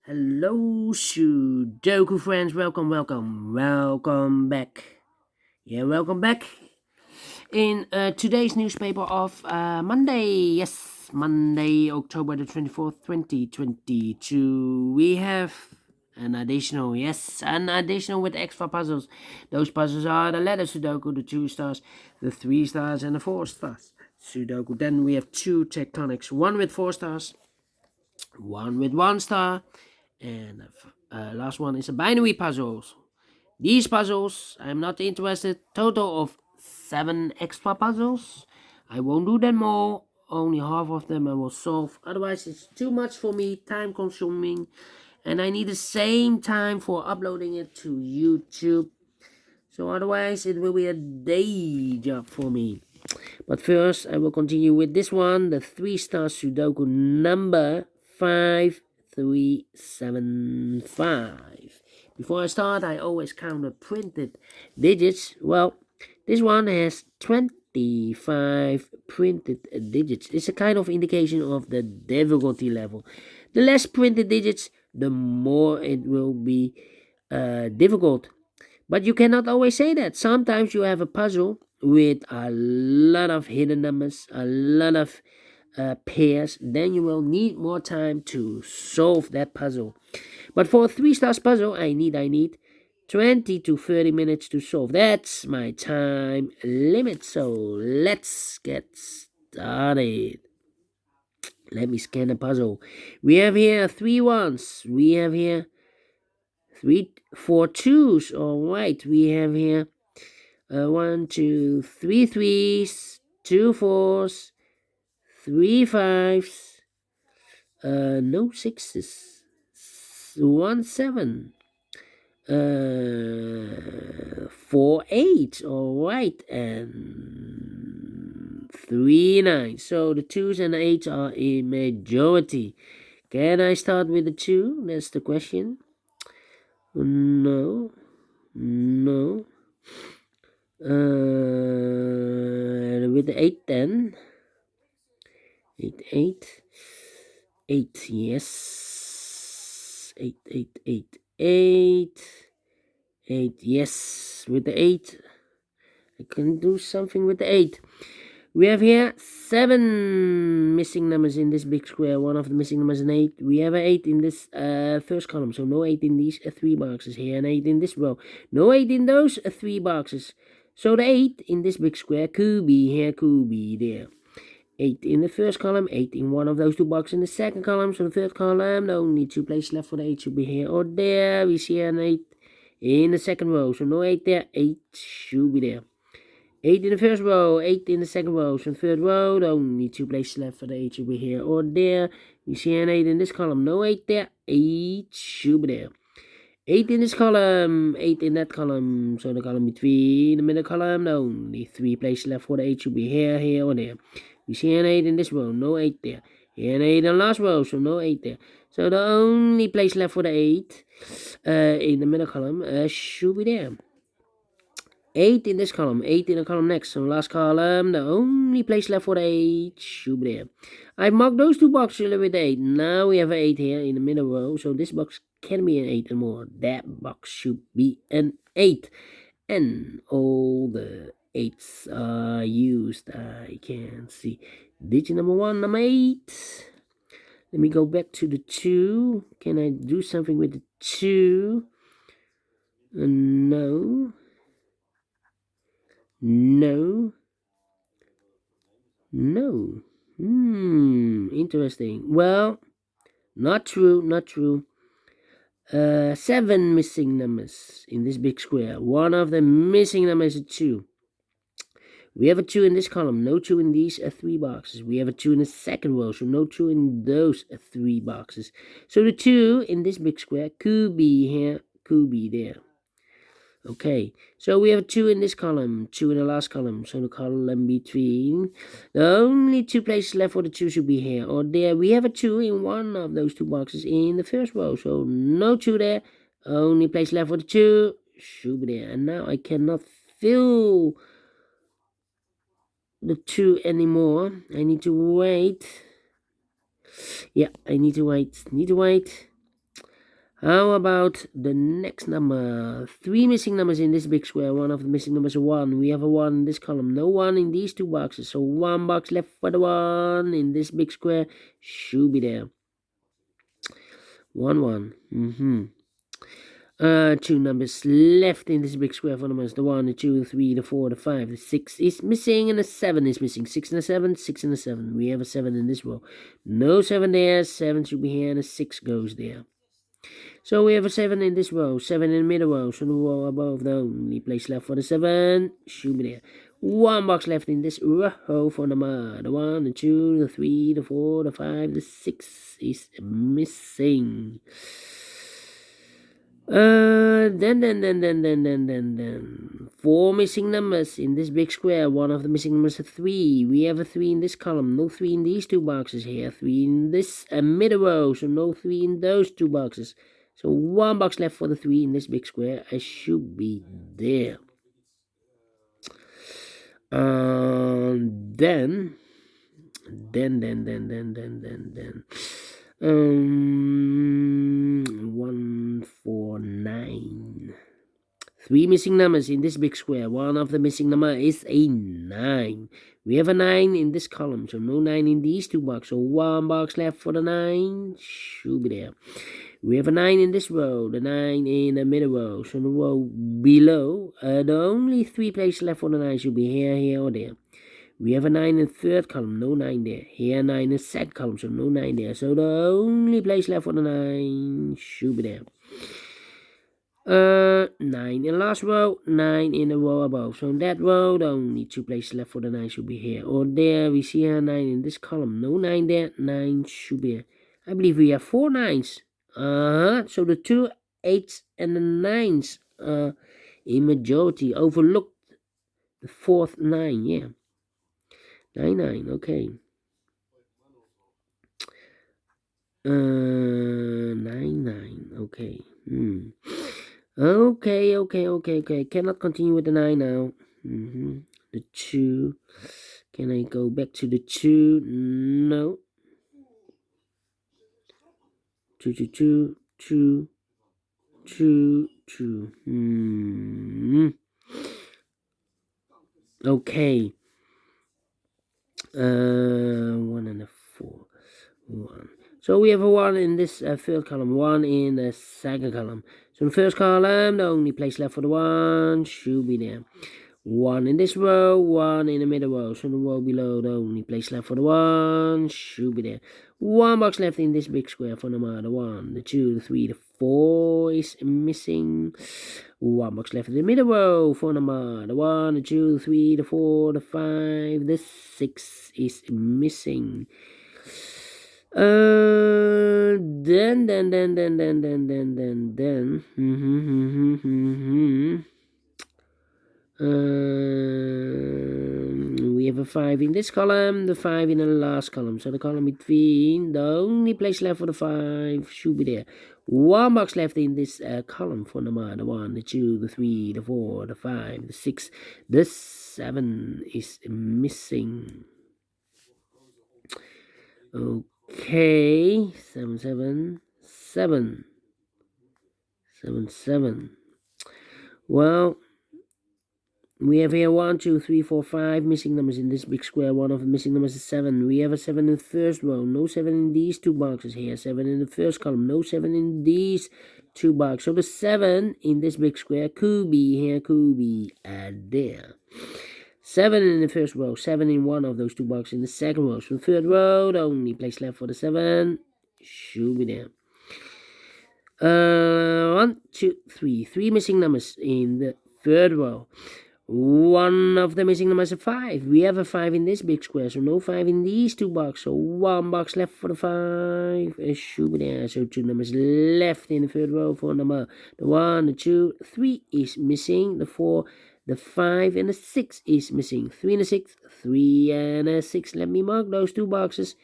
Hello, Sudoku friends. Welcome back. Yeah, welcome back. In today's newspaper of Monday, yes, Monday, October the 24th, 2022, we have an additional with extra puzzles. Those puzzles are the letter Sudoku, the 2 stars, the 3 stars, and the 4 stars Sudoku. Then we have two tectonics, one with 4 stars, one with 1 star, and last one is a binary puzzles. These puzzles, I'm not interested. Total of 7 extra puzzles. I won't do them all. Only half of them I will solve. Otherwise, it's too much for me, time consuming, and I need the same time for uploading it to YouTube. So otherwise, it will be a day job for me. But first, I will continue with this one, the 3 star Sudoku number 5375. Before I start, I always count the printed digits. Well, this one has 25 printed digits. It's a kind of indication of the difficulty level. The less printed digits, the more it will be difficult. But you cannot always say that. Sometimes you have a puzzle with a lot of hidden numbers, a lot of pairs. Then you will need more time to solve that puzzle. But for a 3 stars puzzle, I need 20 to 30 minutes to solve. That's my time limit. So let's get started. Let me scan the puzzle. We have here 3 1s. We have here 4 2s. All right. We have here 1, 2, 3 threes, 2 4s, 3 5s, no 6s, 1 7, 4 8. All right, and 3 9. So the 2s and 8s are a majority. Can I start with the 2? That's the question. No. With the 8 then. 8 8 8, yes. 8 8 8 8 8, yes. With the 8, I can do something with the 8. We have here 7 missing numbers in this big square. One of the missing numbers is an 8. We have an 8 in this first column, so no 8 in these 3 boxes here, and 8 in this row. No 8 in those 3 boxes. So the 8 in this big square could be here, could be there. 8 in the first column, 8 in one of those 2 boxes in the second column. So the third column, the only 2 places left for the 8 should be here or there. We see an 8 in the second row, so no 8 there. 8 should be there. 8 in the first row, 8 in the second row. So the third row, the only 2 places left for the 8 should be here or there. We see an 8 in this column, no 8 there. 8 should be there. 8 in this column, 8 in that column. So the column between the middle column, the only 3 places left for the 8 should be here, here, or there. We see an 8 in this row, no 8 there. Here an 8 in the last row, so no 8 there. So the only place left for the 8 in the middle column should be there. 8 in this column, 8 in the column next. So last column, the only place left for the 8 should be there. I marked those 2 boxes with the 8. Now we have an 8 here in the middle row. So this box can be an 8 and more. That box should be an 8. And all the 8s are used. I can see digit number 1, number 8. Let me go back to the 2. Can I do something with the 2? No. No. No. Interesting. Well, not true, not true. 7 missing numbers in this big square. One of the missing numbers is a 2. We have a 2 in this column, no 2 in these 3 boxes. We have a 2 in the second row, so no 2 in those 3 boxes. So the 2 in this big square could be here, could be there. Okay, so we have a 2 in this column, 2 in the last column. So the column between, the only 2 places left for the 2 should be here or there. We have a 2 in one of those 2 boxes in the first row. So no 2 there. Only place left for the 2 should be there. And now I cannot fill the 2 anymore. I need to wait. Yeah, I need to wait. How about the next number? 3 missing numbers in this big square. One of the missing numbers is 1. We have a 1 in this column. No 1 in these 2 boxes. So 1 box left for the 1 in this big square. Should be there. 1, 1. 2 numbers left in this big square for numbers. The 1, the 2, the 3, the 4, the 5, the 6 is missing, and the 7 is missing. 6 and a 7, 6 and a 7. We have a 7 in this row. No 7 there. 7 should be here, and a 6 goes there. So we have a 7 in this row, 7 in the middle row, so the row above the only place left for the 7 should be there. 1 box left in this row for number. The 1, the 2, the 3, the 4, the 5, the 6 is missing. Then 4 missing numbers in this big square. One of the missing numbers is 3. We have a 3 in this column. No 3 in these 2 boxes here. 3 in this middle row. So no 3 in those 2 boxes. So 1 box left for the 3 in this big square. I should be there. Then 1, 4, 9. 3 missing numbers in this big square. One of the missing number is a 9. We have a 9 in this column, so no 9 in these 2 boxes. So 1 box left for the 9 should be there. We have a 9 in this row, the 9 in the middle row. So the row below, the only 3 places left for the 9 should be here, or there. We have a 9 in the third column, no 9 there. Here 9 in the second column, so no 9 there. So the only place left for the 9 should be there. 9 in the last row, 9 in the row above. So in that row, the only 2 places left for the 9 should be here or there. We see here 9 in this column, no 9 there. 9 should be here. I believe we have 4 9s. So the 2 8s and the 9s in majority overlooked the 4th 9, yeah. 9, 9, okay. 9, 9, okay. Okay. Cannot continue with the 9 now. The 2. Can I go back to the 2? No. 2, 2, 2, 2, 2, 2. Okay. 1 and a 4. 1. So we have a 1 in this third column, 1 in the second column. So in the first column, the only place left for the 1 should be there. 1 in this row, 1 in the middle row. So the row below, the only place left for the 1 should be there. 1 box left in this big square for number the 1, the 2, the 3, the 4 is missing. 1 box left in the middle row for number the 1, the 2, the 3, the 4, the 5, the 6 is missing. Then we have a 5 in this column, the 5 in the last column. So the column between, the only place left for the 5 should be there. 1 box left in this column for number the 1, the 2, the 3, the 4, the 5, the 6, the 7 is missing. Okay, 7, 7, 7. 7, 7. Well, we have here 1, 2, 3, 4, 5 missing numbers in this big square. One of the missing numbers is 7. We have a 7 in the first row. No 7 in these 2 boxes here. 7 in the first column. No 7 in these 2 boxes. So the 7 in this big square could be here, could be there. 7 in the first row. 7 in one of those 2 boxes in the second row. So the third row, the only place left for the 7 should be there. 1, 2, 3. 3 missing numbers in the third row. One of the missing numbers is 5. We have a 5 in this big square, so no 5 in these 2 boxes. So 1 box left for the 5. It should be there. So 2 numbers left in the third row for number the 1, the 2, 3 is missing. The 4, the 5, and the 6 is missing. 3 and a 6, 3 and a 6. Let me mark those 2 boxes.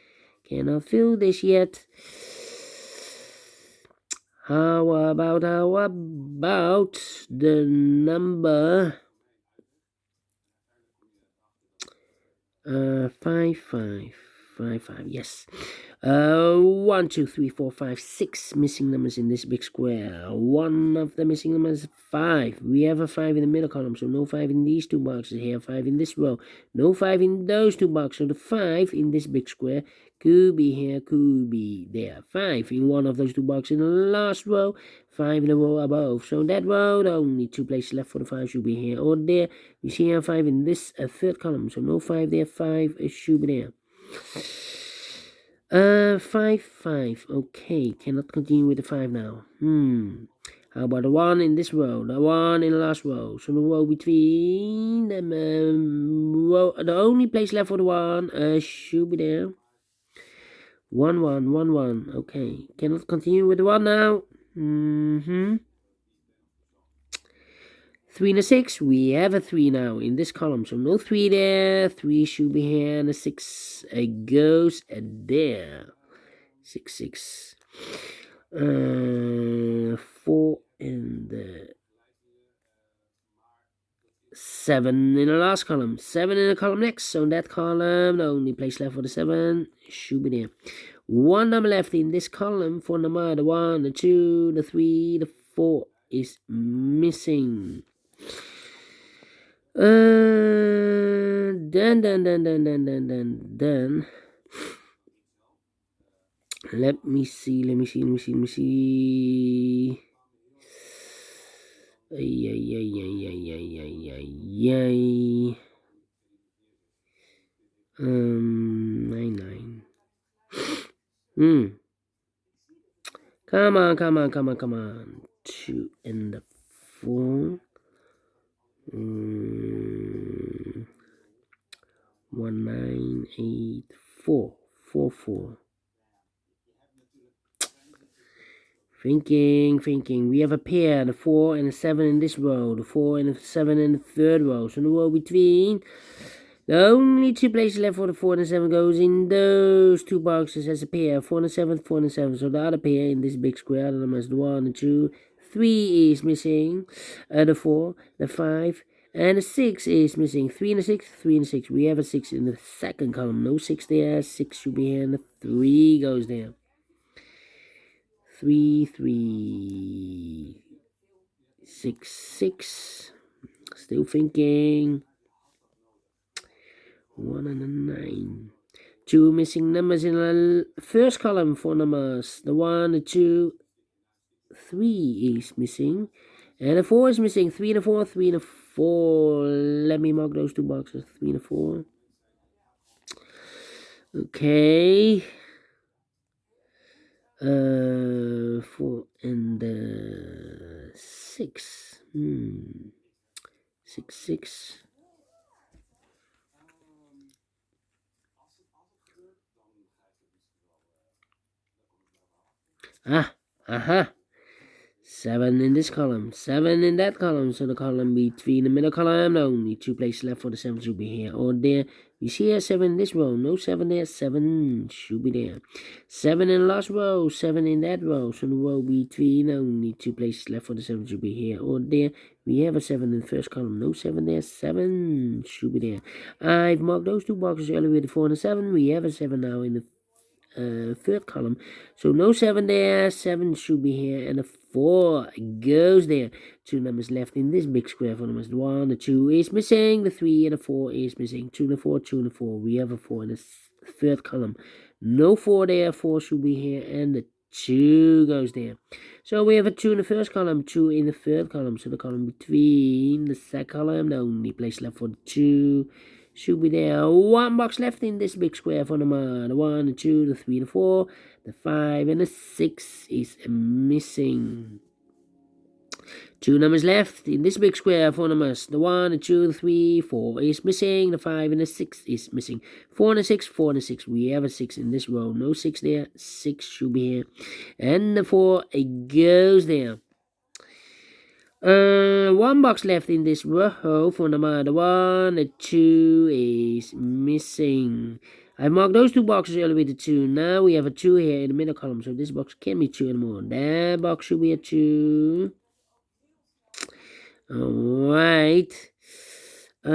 Cannot fill this yet. How about the number 5, 5, 5, 5. Yes. 1, 2, 3, 4, 5, 6 missing numbers in this big square. One of the missing numbers is 5. We have a 5 in the middle column, so no 5 in these two boxes here. 5 in this row. No 5 in those two boxes. So the 5 in this big square could be here, could be there. 5 in one of those two boxes in the last row. 5 in the row above. So that row, the only two places left for the 5 should be here or there. You see here 5 in this third column. So no 5 there. 5 should be there. 5, 5. Okay, cannot continue with the 5 now. How about the 1 in this row? The 1 in the last row. So the row between them. The only place left for the 1 should be there. 1, 1, 1, 1. Okay, cannot continue with the 1 now. 3 and a 6. We have a 3 now in this column. So no 3 there. 3 should be here. And a 6 goes there. 6, 6. 4 and 7 in the last column. 7 in the column next. So in that column, the only place left for the 7 should be there. One number left in this column for number the 1, the 2, the 3, the 4 is missing. Then let me see. Nine. Come on. 2 and 4. 1, 9, 8, 4. 4, 4. Thinking. We have a pair, the 4 and the 7 in this row, the 4 and the 7 in the third row. So the row between, the only two places left for the 4 and the 7 goes in those two boxes as a pair, 4 and the 7, 4 and the 7. So the other pair in this big square, the numbers 1 and 2, 3 is missing, the 4, the 5, and the 6 is missing. 3 and the 6, 3 and the 6. We have a 6 in the second column. No 6 there. 6 should be here, and the 3 goes there. 3, 3, 6, 6. Still thinking. 1 and a 9. 2 missing numbers in the first column for numbers. The 1, the 2, 3 is missing. And the 4 is missing. 3 and a 4, 3 and a 4. Let me mark those two boxes. 3 and a 4. Okay. 4 and 6. 6, 6. Aha. 7 in this column, 7 in that column. So the column between the middle column, the only two places left for the 7 should be here or there. You see here 7 in this row, no 7 there, 7 should be there. 7 in the last row, 7 in that row. So the row between, the only two places left for the 7 should be here or there. We have a 7 in the first column, no 7 there, 7 should be there. I've marked those two boxes earlier with the 4 and the 7. We have a 7 now in the third column, so no 7 there. 7 should be here, and the 4 goes there. Two numbers left in this big square for numbers. The 1, the 2 is missing, the 3 and the 4 is missing. 2 and the 4, 2 and the 4. We have a 4 in the third column. No 4 there. 4 should be here, and the 2 goes there. So we have a 2 in the first column, 2 in the third column. So the column between the second column, the only place left for the 2 should be there. One box left in this big square for number the 1, the 2, the 3, the 4, the 5, and the 6 is missing. 2 numbers left in this big square for numbers. The 1, the 2, the 3, 4 is missing. The 5 and the 6 is missing. 4 and the 6, 4 and the 6. We have a 6 in this row. No 6 there. 6 should be here. And the 4, it goes there. One box left in this row for number the 1, the 2 is missing. I marked those two boxes earlier with the 2. Now we have a 2 here in the middle column, so this box can't be 2 anymore. That box should be a 2. Alright. Three,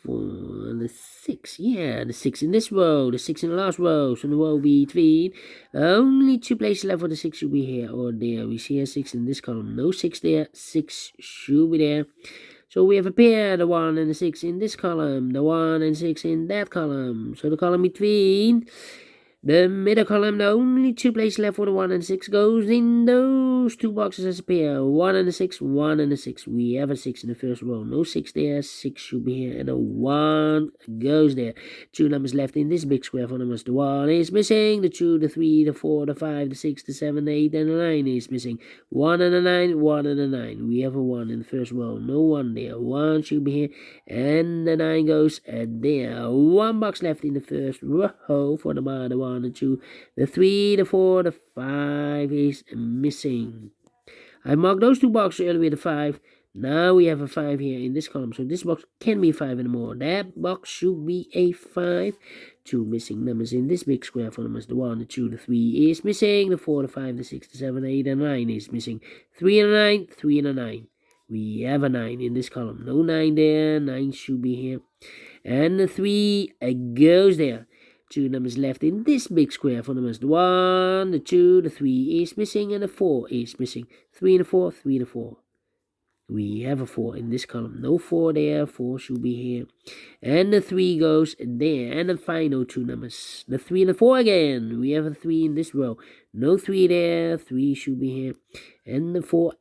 four, the six. Yeah, the six in this row, the six in the last row. So the row between only two places left for the six should be here or there. We see a six in this column. No six there. Six should be there. So we have a pair, the 1 and the 6 in this column, the 1 and 6 in that column. So the column between the middle column, the only two places left for the 1 and 6 goes in those two boxes as a pair. 1 and a 6, 1 and a 6. We have a 6 in the first row. No 6 there. 6 should be here. And a 1 goes there. Two numbers left in this big square for numbers. The 1 is missing. The 2, the 3, the 4, the 5, the 6, the 7, the 8, and the 9 is missing. 1 and a 9, 1 and a 9. We have a 1 in the first row. No 1 there. 1 should be here. And the 9 goes there. One box left in the first row for the 1 and 2. The 3, the 4, the 5 is missing. I marked those two boxes earlier with a 5. Now we have a 5 here in this column. So this box can be 5 anymore. That box should be a 5. Two missing numbers in this big square for numbers. The 1, the 2, the 3 is missing. The 4, the 5, the 6, the 7, the 8, and 9 is missing. 3 and a 9, 3 and a 9. We have a 9 in this column. No 9 there. 9 should be here. And the 3 goes there. Two numbers left in this big square for numbers. The 1, the 2, the 3 is missing, and the 4 is missing. 3 and a 4, 3 and a 4. We have a 4 in this column. No 4 there. 4 should be here. And the 3 goes there. And the final two numbers. The 3 and the 4 again. We have a 3 in this row. No 3 there. 3 should be here. And the 4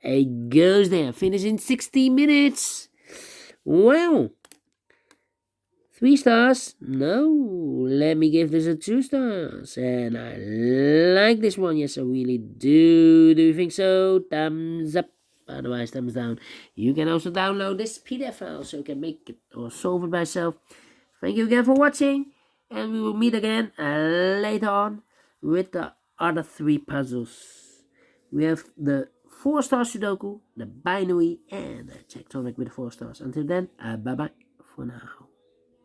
goes there. Finish in 60 minutes. Wow. 3 stars? No, let me give this a 2 stars. And I like this one. Yes, I really do. Do you think so? Thumbs up. Otherwise, thumbs down. You can also download this PDF file so you can make it or solve it by yourself. Thank you again for watching. And we will meet again later on with the other 3 puzzles. We have the 4 Stars Sudoku, the binary, and the tectonic with 4 stars. Until then, bye-bye for now.